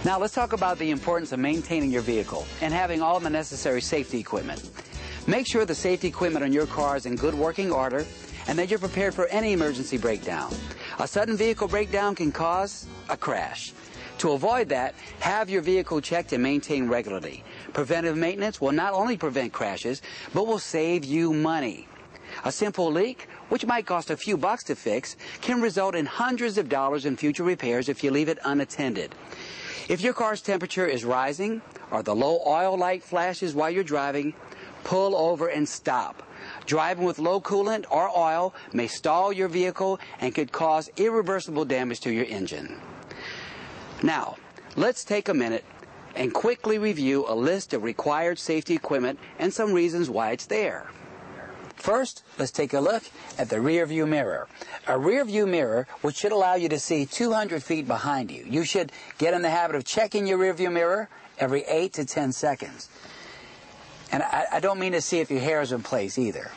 Now let's talk about the importance of maintaining your vehicle and having all the necessary safety equipment. Make sure the safety equipment on your car is in good working order and that you're prepared for any emergency breakdown. A sudden vehicle breakdown can cause a crash. To avoid that, have your vehicle checked and maintained regularly. Preventive maintenance will not only prevent crashes, but will save you money. A simple leak, which might cost a few bucks to fix, can result in hundreds of dollars in future repairs if you leave it unattended. If your car's temperature is rising or the low oil light flashes while you're driving, pull over and stop. Driving with low coolant or oil may stall your vehicle and could cause irreversible damage to your engine. Now, let's take a minute and quickly review a list of required safety equipment and some reasons why it's there. First, let's take a look at the rear view mirror. A rear view mirror, which should allow you to see 200 feet behind you. You should get in the habit of checking your rear view mirror every 8 to 10 seconds. And I don't mean to see if your hair is in place either.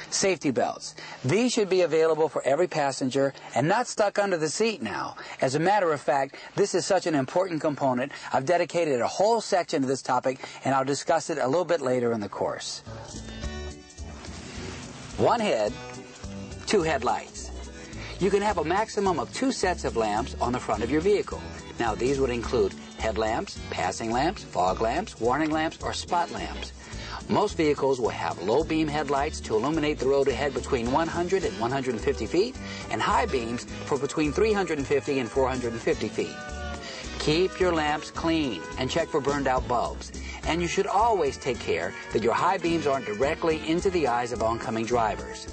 Safety belts. These should be available for every passenger and not stuck under the seat now. As a matter of fact, this is such an important component, I've dedicated a whole section to this topic, and I'll discuss it a little bit later in the course. One head, two headlights. You can have a maximum of 2 sets of lamps on the front of your vehicle. Now these would include headlamps, passing lamps, fog lamps, warning lamps, or spot lamps. Most vehicles will have low beam headlights to illuminate the road ahead between 100 and 150 feet, and high beams for between 350 and 450 feet. Keep your lamps clean and check for burned out bulbs. And you should always take care that your high beams aren't directly into the eyes of oncoming drivers.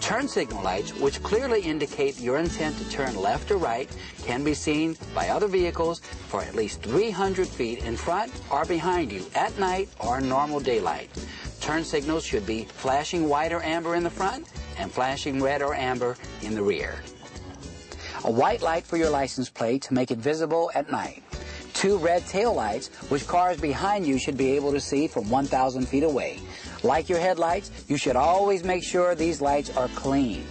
Turn signal lights, which clearly indicate your intent to turn left or right, can be seen by other vehicles for at least 300 feet in front or behind you at night or normal daylight. Turn signals should be flashing white or amber in the front and flashing red or amber in the rear. A white light for your license plate to make it visible at night. 2 red tail lights, which cars behind you should be able to see from 1,000 feet away. Like your headlights, you should always make sure these lights are clean.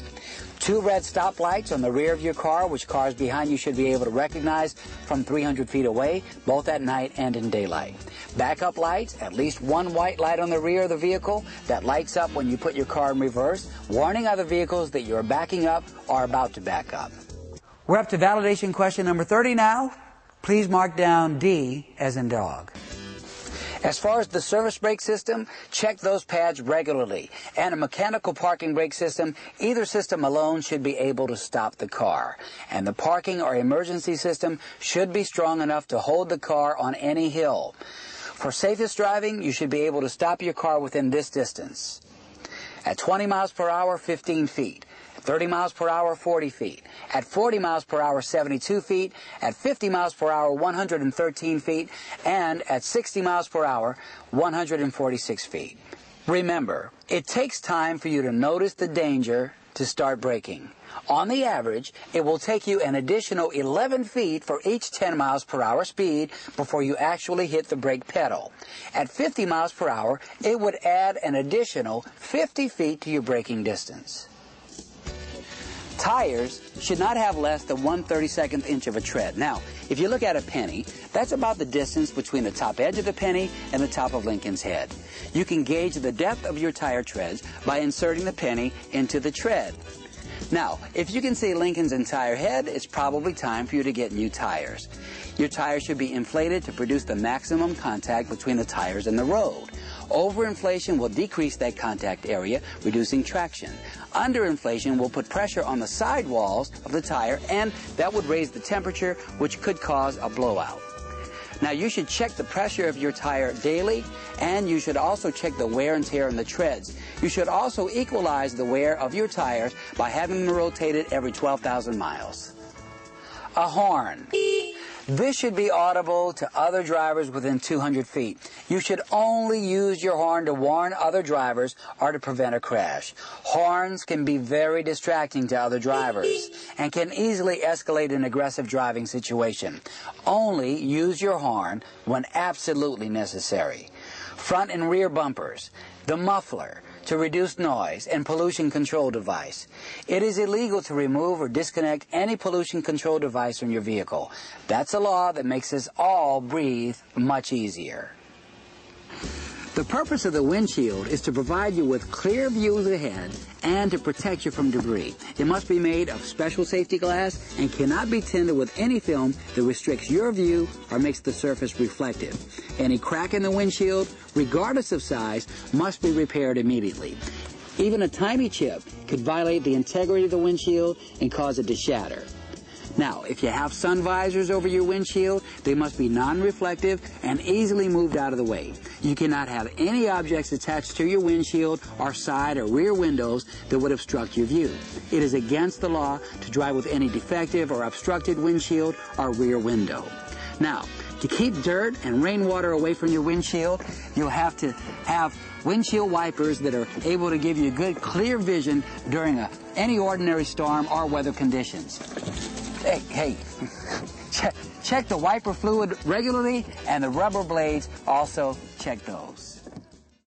2 red stop lights on the rear of your car, which cars behind you should be able to recognize from 300 feet away, both at night and in daylight. Backup lights, at least 1 white light on the rear of the vehicle that lights up when you put your car in reverse, warning other vehicles that you're backing up or about to back up. We're up to validation question number 30 now. Please mark down D as in dog. As far as the service brake system, check those pads regularly. And a mechanical parking brake system, either system alone should be able to stop the car. And the parking or emergency system should be strong enough to hold the car on any hill. For safest driving, you should be able to stop your car within this distance. At 20 miles per hour, 15 feet. 30 miles per hour, 40 feet. At 40 miles per hour, 72 feet. At 50 miles per hour, 113 feet. And at 60 miles per hour, 146 feet. Remember, it takes time for you to notice the danger to start braking. On the average, it will take you an additional 11 feet for each 10 miles per hour speed before you actually hit the brake pedal. At 50 miles per hour, it would add an additional 50 feet to your braking distance. Tires should not have less than 1/32 inch of a tread. Now, if you look at a penny, that's about the distance between the top edge of the penny and the top of Lincoln's head. You can gauge the depth of your tire treads by inserting the penny into the tread. Now, if you can see Lincoln's entire head, it's probably time for you to get new tires. Your tires should be inflated to produce the maximum contact between the tires and the road. Overinflation will decrease that contact area, reducing traction. Underinflation will put pressure on the side walls of the tire, and that would raise the temperature, which could cause a blowout. Now, you should check the pressure of your tire daily, and you should also check the wear and tear on the treads. You should also equalize the wear of your tires by having them rotated every 12,000 miles. A horn. This should be audible to other drivers within 200 feet. You should only use your horn to warn other drivers or to prevent a crash. Horns can be very distracting to other drivers and can easily escalate an aggressive driving situation. Only use your horn when absolutely necessary. Front and rear bumpers, the muffler, to reduce noise and pollution control device. It is illegal to remove or disconnect any pollution control device from your vehicle. That's a law that makes us all breathe much easier. The purpose of the windshield is to provide you with clear views ahead and to protect you from debris. It must be made of special safety glass and cannot be tinted with any film that restricts your view or makes the surface reflective. Any crack in the windshield, regardless of size, must be repaired immediately. Even a tiny chip could violate the integrity of the windshield and cause it to shatter. Now, if you have sun visors over your windshield, they must be non-reflective and easily moved out of the way. You cannot have any objects attached to your windshield or side or rear windows that would obstruct your view. It is against the law to drive with any defective or obstructed windshield or rear window. Now, to keep dirt and rainwater away from your windshield, you'll have to have windshield wipers that are able to give you good, clear vision during any ordinary storm or weather conditions. Hey, check the wiper fluid regularly, and the rubber blades also check those.